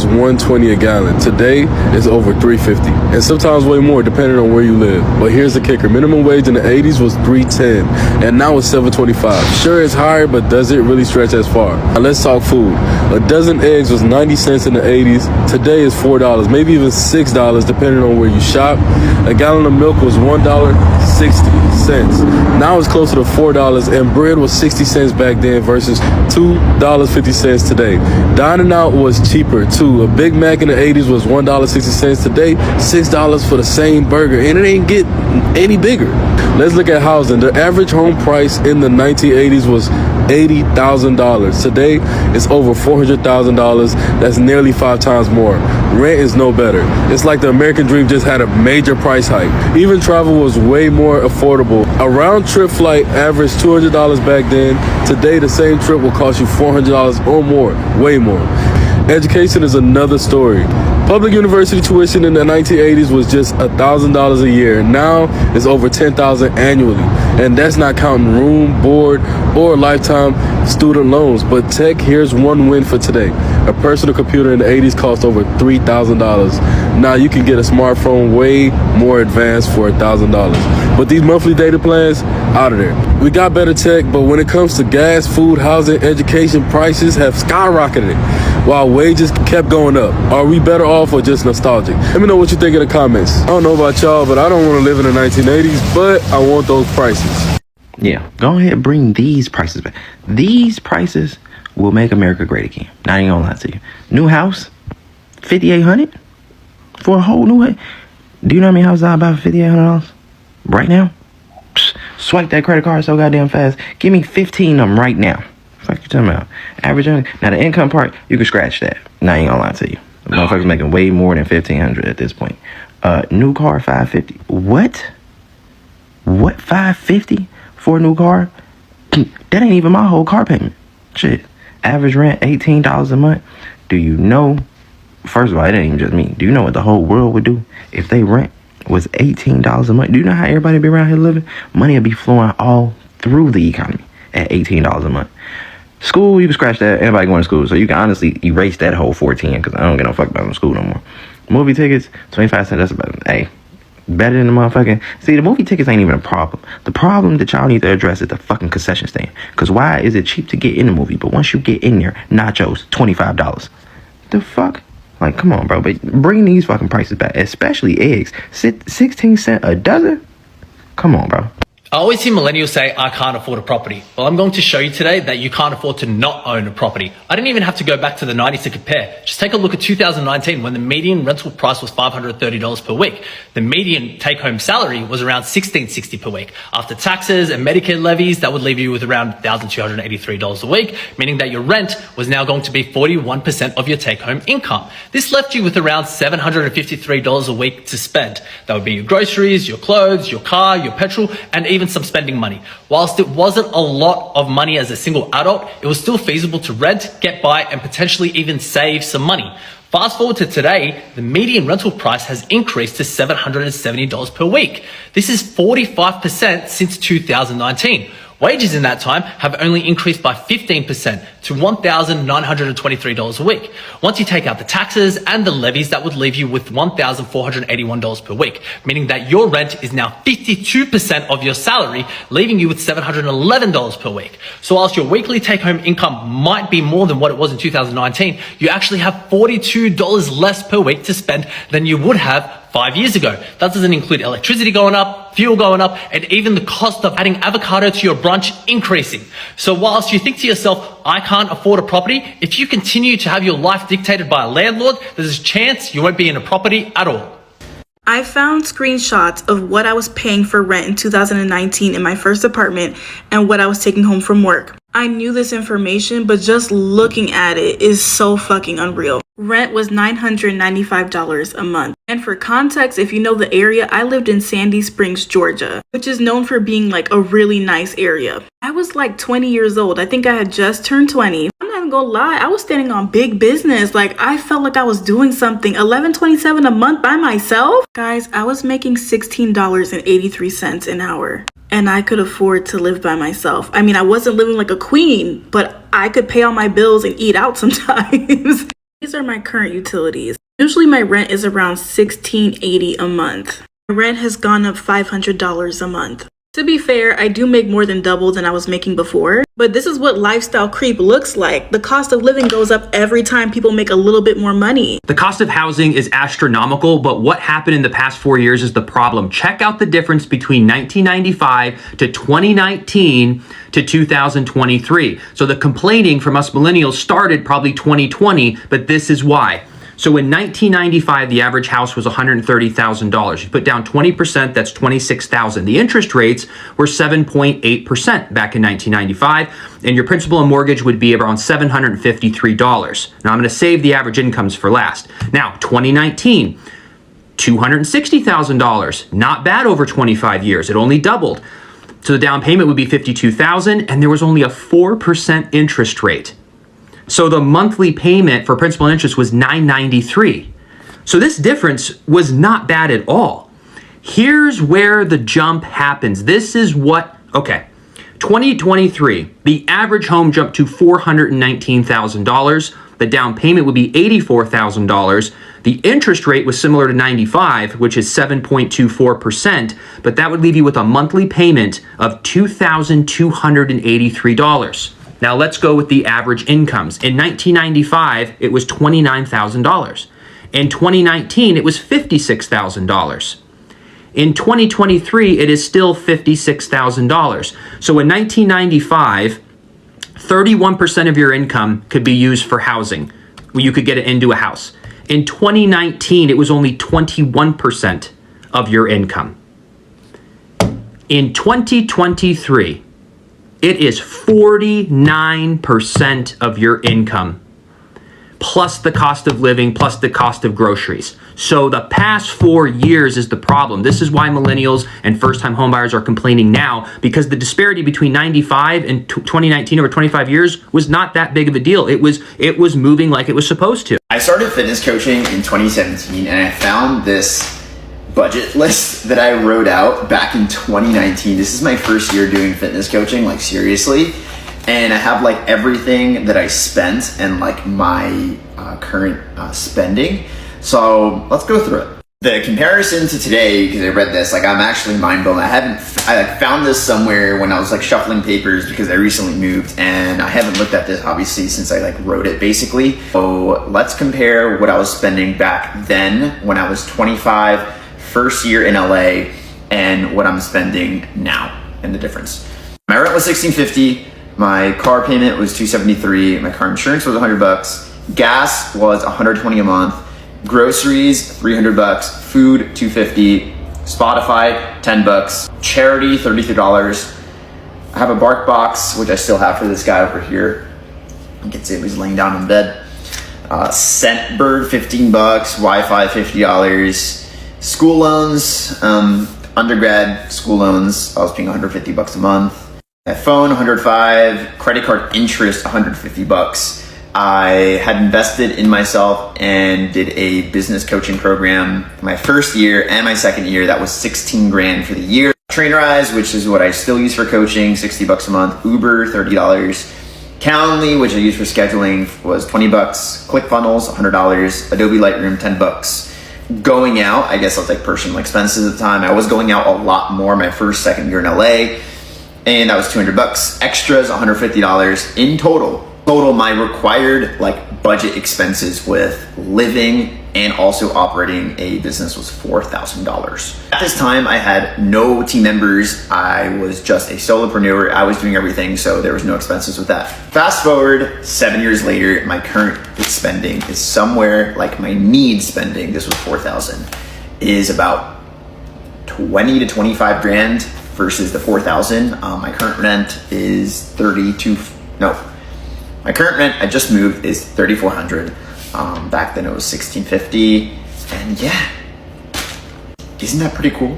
was $1.20 a gallon. Today, it's over $3.50, and sometimes way more depending on where you live. But here's the kicker. Minimum wage in the 80s was $3.10, and now it's $7.25. Sure, it's higher, but does it really stretch as far? Now let's talk food. A dozen eggs was 90 cents in the 80s. Today is $4, maybe even $6 depending on where you shop. A gallon of milk was $1.60. Now it's closer to $4, and bread was 60 cents back then versus $2.50 today. Dining out was cheaper too. A Big Mac in the 80s was $1.60. Today, $6 for the same burger, and it ain't get any bigger. Let's look at housing. The average home price in the 1980s was $80,000. Today, it's over $400,000. That's nearly 5 times more. Rent is no better. It's like the American dream just had a major price hike. Even travel was way more affordable. A round trip flight averaged $200 back then. Today, the same trip will cost you $400 or more, way more. Education is another story. Public university tuition in the 1980s was just $1,000 a year. Now it's over $10,000 annually. And that's not counting room, board, or lifetime student loans. But tech, here's one win for today. A personal computer in the 80s cost over $3,000. Now you can get a smartphone way more advanced for $1,000. But these monthly data plans, out of there. We got better tech, but when it comes to gas, food, housing, education, prices have skyrocketed while wages kept going up. Are we better off or just nostalgic? Let me know what you think in the comments. I don't know about y'all, but I don't want to live in the 1980s, but I want those prices. Yeah, go ahead and bring these prices back. These prices will make America great again. Not even gonna lie to you. New house, $5,800 for a whole new house. Do you know how many houses I buy for $5,800 right now? Psh, swipe that credit card so goddamn fast. Give me 15 of them right now. Fuck you talking about? Average earning. Now the income part, you can scratch that. Now I ain't gonna lie to you. The motherfuckers making way more than $1,500 at this point. New car, $550. What? What, $550 for a new car? That ain't even my whole car payment. Shit. Average rent, $18 a month. Do you know? First of all, it ain't even just me. Do you know what the whole world would do if they rent was $18 a month? Do you know how everybody be around here living? Money would be flowing all through the economy at $18 a month. School, you can scratch that. Anybody going to school, so you can honestly erase that whole 14 because I don't get no fuck about school no more. Movie tickets, 25 cents. That's about better than the motherfucking. See, the movie tickets ain't even a problem. The problem that y'all need to address is the fucking concession stand. Because why is it cheap to get in the movie, but once you get in there, nachos, $25. The fuck? Like, come on, bro. But bring these fucking prices back, especially eggs. 16 cents a dozen? Come on, bro. I always hear millennials say, I can't afford a property. Well, I'm going to show you today that you can't afford to not own a property. I didn't even have to go back to the 90s to compare. Just take a look at 2019 when the median rental price was $530 per week. The median take-home salary was around $1,660 per week. After taxes and Medicare levies, that would leave you with around $1,283 a week, meaning that your rent was now going to be 41% of your take-home income. This left you with around $753 a week to spend. That would be your groceries, your clothes, your car, your petrol, and even some spending money. Whilst it wasn't a lot of money as a single adult, it was still feasible to rent, get by, and potentially even save some money. Fast forward to today, the median rental price has increased to $770 per week. This is 45% since 2019. Wages in that time have only increased by 15% to $1,923 a week. Once you take out the taxes and the levies, that would leave you with $1,481 per week, meaning that your rent is now 52% of your salary, leaving you with $711 per week. So whilst your weekly take-home income might be more than what it was in 2019, you actually have $42 less per week to spend than you would have 5 years ago. That doesn't include electricity going up, fuel going up, and even the cost of adding avocado to your brunch increasing. So whilst you think to yourself, I can't afford a property, if you continue to have your life dictated by a landlord, there's a chance you won't be in a property at all. I found screenshots of what I was paying for rent in 2019 in my first apartment and what I was taking home from work. I knew this information, but just looking at it is so fucking unreal. Rent was $995 a month. And for context, if you know the area, I lived in Sandy Springs, Georgia, which is known for being like a really nice area. I was like 20 years old. I think I had just turned 20. I'm not even gonna lie, I was standing on big business. Like, I felt like I was doing something. $11.27 a month by myself? Guys, I was making $16.83 an hour. And I could afford to live by myself. I mean, I wasn't living like a queen, but I could pay all my bills and eat out sometimes. These are my current utilities. Usually my rent is around $16.80 a month. My rent has gone up $500 a month. To be fair, I do make more than double than I was making before, but this is what lifestyle creep looks like. The cost of living goes up every time people make a little bit more money. The cost of housing is astronomical, but what happened in the past 4 years is the problem. Check out the difference between 1995 to 2019 to 2023. So the complaining from us millennials started probably 2020, but this is why. So in 1995, the average house was $130,000. You put down 20%, that's $26,000. The interest rates were 7.8% back in 1995, and your principal and mortgage would be around $753. Now I'm going to save the average incomes for last. Now, 2019, $260,000. Not bad over 25 years. It only doubled. So the down payment would be $52,000, and there was only a 4% interest rate. So the monthly payment for principal and interest was $993. So this difference was not bad at all. Here's where the jump happens. This is what, okay, 2023, the average home jumped to $419,000. The down payment would be $84,000. The interest rate was similar to 95, which is 7.24%, but that would leave you with a monthly payment of $2,283. Now let's go with the average incomes. In 1995, it was $29,000. In 2019, it was $56,000. In 2023, it is still $56,000. So in 1995, 31% of your income could be used for housing. You could get it into a house. In 2019, it was only 21% of your income. In 2023, it is 49% of your income, plus the cost of living, plus the cost of groceries. So the past 4 years is the problem. This is why millennials and first-time homebuyers are complaining now, because the disparity between 95 and 2019 over 25 years was not that big of a deal. It was moving like it was supposed to. I started fitness coaching in 2017, and I found this budget list that I wrote out back in 2019. This is my first year doing fitness coaching, like seriously. And I have like everything that I spent and like my current spending. So let's go through it. The comparison to today, because I read this, like I'm actually mind blown. I found this somewhere when I was like shuffling papers because I recently moved, and I haven't looked at this obviously since I like wrote it basically. So let's compare what I was spending back then when I was 25, first year in LA, and what I'm spending now and the difference. My rent was $1,650. My car payment was $273. My car insurance was $100. Gas was $120 a month. Groceries, $300. Food, $250. Spotify, $10. Charity, $33. I have a bark box, which I still have for this guy over here. You can see him, he's laying down in bed. Scentbird, $15. Wi-Fi, $50. School loans, undergrad school loans, I was paying $150 a month. My phone, $105. Credit card interest, $150. I had invested in myself and did a business coaching program my first year and my second year. That was 16 grand for the year. Trainerize, which is what I still use for coaching, $60 a month. Uber, $30. Calendly, which I use for scheduling, was $20. ClickFunnels, $100. Adobe Lightroom, $10. Going out, I guess I'll take personal expenses at the time. I was going out a lot more my first, second year in LA, and that was $200. Extras, $150 in total. My required like budget expenses with living and also operating a business was $4,000. At this time, I had no team members. I was just a solopreneur. I was doing everything, so there was no expenses with that. Fast forward 7 years later, my current spending is somewhere like my need spending, this was $4,000, is about 20 to 25 grand versus the $4,000. My current rent is my current rent, I just moved, is $3,400. Back then it was $1,650, and yeah, isn't that pretty cool?